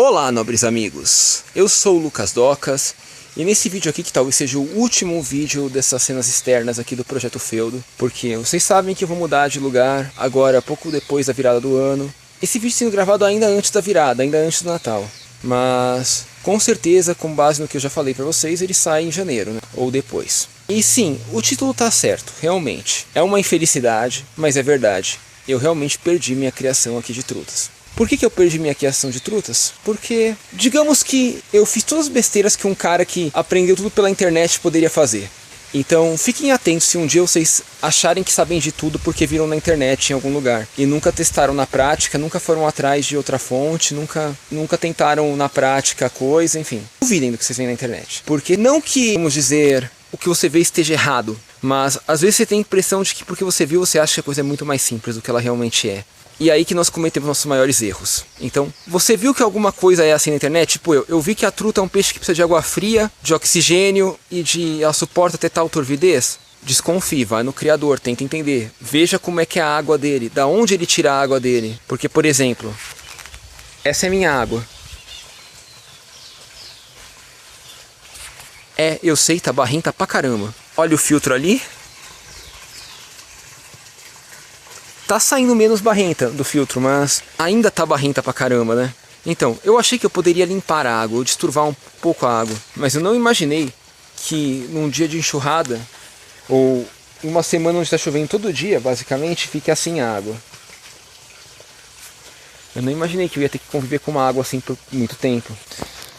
Olá, nobres amigos, eu sou o Lucas Docas e nesse vídeo aqui, que talvez seja o último vídeo dessas cenas externas aqui do Projeto Feudo, porque vocês sabem que eu vou mudar de lugar agora, pouco depois da virada do ano. Esse vídeo sendo gravado ainda antes da virada, ainda antes do Natal, mas com certeza, com base no que eu já falei pra vocês, ele sai em janeiro, né? Ou depois. E sim, o título tá certo, realmente. É uma infelicidade, mas é verdade. Eu realmente perdi minha criação aqui de trutas. Por que eu perdi minha criação de trutas? Porque, digamos que eu fiz todas as besteiras que um cara que aprendeu tudo pela internet poderia fazer. Então fiquem atentos se um dia vocês acharem que sabem de tudo porque viram na internet em algum lugar e nunca testaram na prática, nunca foram atrás de outra fonte, nunca tentaram na prática a coisa, enfim. Duvidem do que vocês veem na internet. Porque não que, vamos dizer, o que você vê esteja errado, mas às vezes você tem a impressão de que porque você viu você acha que a coisa é muito mais simples do que ela realmente é. E é aí que nós cometemos nossos maiores erros. Então, você viu que alguma coisa é assim na internet? Tipo, eu vi que a truta é um peixe que precisa de água fria, de oxigênio e ela suporta até tal turbidez? Desconfie, vai no criador, tenta entender. Veja como é que é a água dele, da onde ele tira a água dele. Porque, por exemplo, essa é minha água. Eu sei, tá barrenta pra caramba. Olha o filtro ali. Tá saindo menos barrenta do filtro, mas ainda tá barrenta pra caramba, né? Então, eu achei que eu poderia limpar a água, ou desturvar um pouco a água. Mas eu não imaginei que num dia de enxurrada, ou em uma semana onde tá chovendo todo dia, basicamente, fique assim a água. Eu não imaginei que eu ia ter que conviver com uma água assim por muito tempo.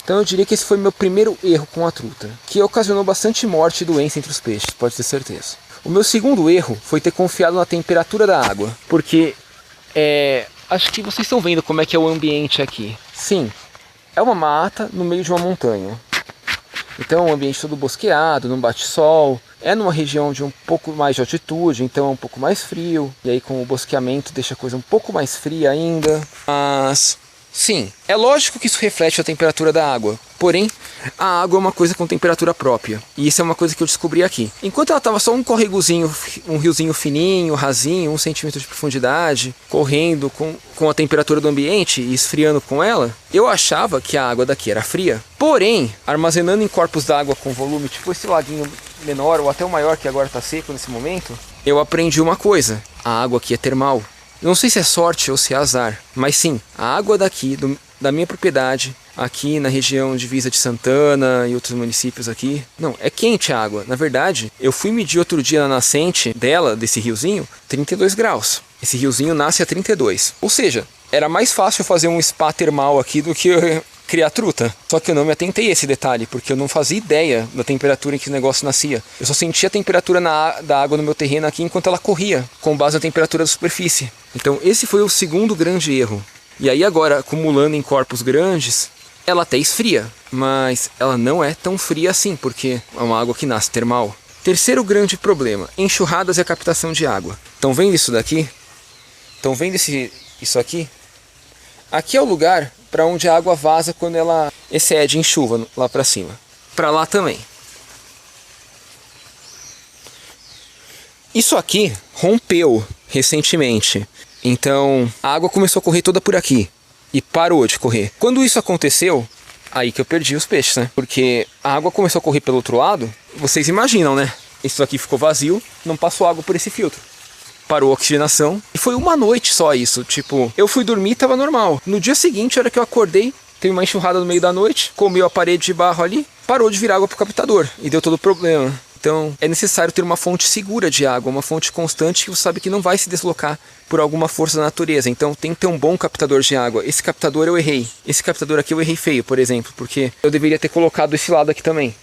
Então eu diria que esse foi meu primeiro erro com a truta, que ocasionou bastante morte e doença entre os peixes, pode ter certeza. O meu segundo erro foi ter confiado na temperatura da água, porque acho que vocês estão vendo como é que é o ambiente aqui. Sim, é uma mata no meio de uma montanha. Então é um ambiente todo bosqueado, não bate sol, é numa região de um pouco mais de altitude, então é um pouco mais frio. E aí com o bosqueamento deixa a coisa um pouco mais fria ainda. Mas sim, é lógico que isso reflete a temperatura da água, porém a água é uma coisa com temperatura própria, e isso é uma coisa que eu descobri aqui. Enquanto ela estava só um corregozinho, um riozinho fininho, rasinho, 1 centímetro de profundidade, correndo com a temperatura do ambiente e esfriando com ela, eu achava que a água daqui era fria. Porém, armazenando em corpos d'água com volume tipo esse laguinho menor ou até o maior que agora está seco nesse momento, eu aprendi uma coisa: a água aqui é termal. Não sei se é sorte ou se é azar, mas sim, a água daqui, da minha propriedade, aqui na região divisa de Santana e outros municípios aqui, não, é quente a água. Na verdade, eu fui medir outro dia na nascente desse riozinho, 32 graus. Esse riozinho nasce a 32. Ou seja, era mais fácil fazer um spa termal aqui do que criar truta. Só que eu não me atentei a esse detalhe, porque eu não fazia ideia da temperatura em que o negócio nascia. Eu só sentia a temperatura da água no meu terreno aqui enquanto ela corria, com base na temperatura da superfície. Então esse foi o segundo grande erro. E aí agora, acumulando em corpos grandes, ela até esfria, mas ela não é tão fria assim, porque é uma água que nasce termal. Terceiro grande problema: enxurradas e a captação de água. Estão vendo isso daqui? Estão vendo isso aqui? Aqui é o lugar para onde a água vaza quando ela excede em chuva, lá para cima. Para lá também. Isso aqui rompeu recentemente. Então a água começou a correr toda por aqui e parou de correr. Quando isso aconteceu, aí que eu perdi os peixes, né? Porque a água começou a correr pelo outro lado. Vocês imaginam, né? Isso aqui ficou vazio, não passou água por esse filtro. Parou a oxigenação. E foi uma noite só isso. Tipo, eu fui dormir e tava normal. No dia seguinte, a hora que eu acordei, teve uma enxurrada no meio da noite, comeu a parede de barro ali, parou de vir água pro captador e deu todo o problema. Então é necessário ter uma fonte segura de água, uma fonte constante que você sabe que não vai se deslocar por alguma força da natureza. Então tem que ter um bom captador de água. Esse captador eu errei. Esse captador aqui eu errei feio, por exemplo, porque eu deveria ter colocado esse lado aqui também.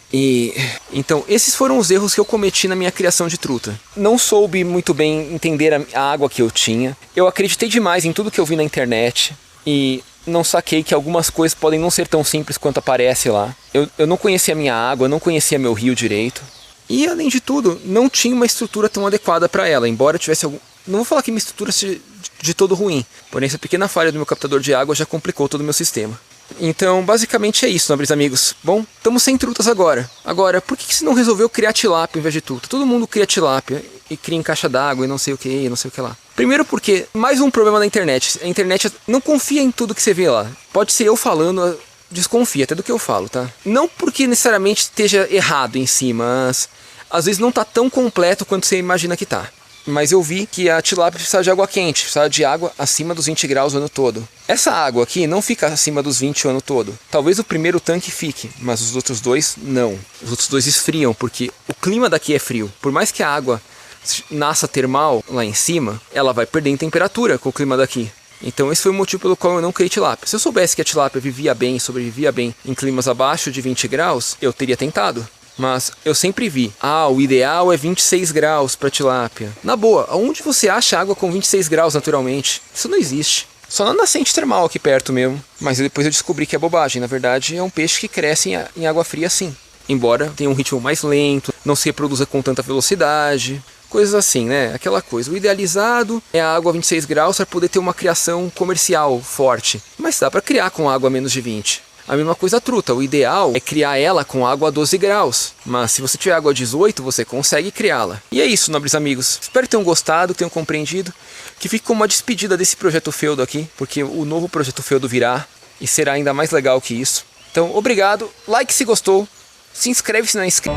Então esses foram os erros que eu cometi na minha criação de truta. Não soube muito bem entender a água que eu tinha. Eu acreditei demais em tudo que eu vi na internet e não saquei que algumas coisas podem não ser tão simples quanto aparece lá. Eu não conhecia a minha água, não conhecia meu rio direito. E além de tudo, não tinha uma estrutura tão adequada para ela, embora tivesse algum... Não vou falar que minha estrutura seja de todo ruim, porém essa pequena falha do meu captador de água já complicou todo o meu sistema. Então, basicamente é isso, nobres amigos. Bom, estamos sem trutas agora. Agora, por que você não resolveu criar tilápia em vez de truta? Todo mundo cria tilápia e cria em caixa d'água e não sei o que, não sei o que lá. Primeiro porque, mais um problema da internet. A internet não confia em tudo que você vê lá. Pode ser eu falando, desconfia até do que eu falo, tá? Não porque necessariamente esteja errado em si, mas às vezes não tá tão completo quanto você imagina que tá. Mas eu vi que a tilápia precisa de água quente, precisa de água acima dos 20 graus o ano todo. Essa água aqui não fica acima dos 20 o ano todo. Talvez o primeiro tanque fique, mas os outros dois não. Os outros dois esfriam, porque o clima daqui é frio. Por mais que a água nasça termal lá em cima, ela vai perder em temperatura com o clima daqui. Então esse foi o motivo pelo qual eu não criei tilápia. Se eu soubesse que a tilápia vivia bem, sobrevivia bem em climas abaixo de 20 graus, eu teria tentado. Mas eu sempre vi, o ideal é 26 graus para tilápia. Na boa, aonde você acha água com 26 graus naturalmente? Isso não existe. Só na nascente termal aqui perto mesmo. Mas depois eu descobri que é bobagem. Na verdade é um peixe que cresce em água fria sim. Embora tenha um ritmo mais lento, não se reproduza com tanta velocidade. Coisas assim, né? Aquela coisa. O idealizado é a água a 26 graus para poder ter uma criação comercial forte. Mas dá para criar com água a menos de 20. A mesma coisa a truta, o ideal é criar ela com água a 12 graus, mas se você tiver água a 18, você consegue criá-la. E é isso, nobres amigos. Espero que tenham gostado, tenham compreendido, que fique como uma despedida desse projeto feudo aqui, porque o novo projeto feudo virá e será ainda mais legal que isso. Então, obrigado, like se gostou, se inscreve se não é inscrito.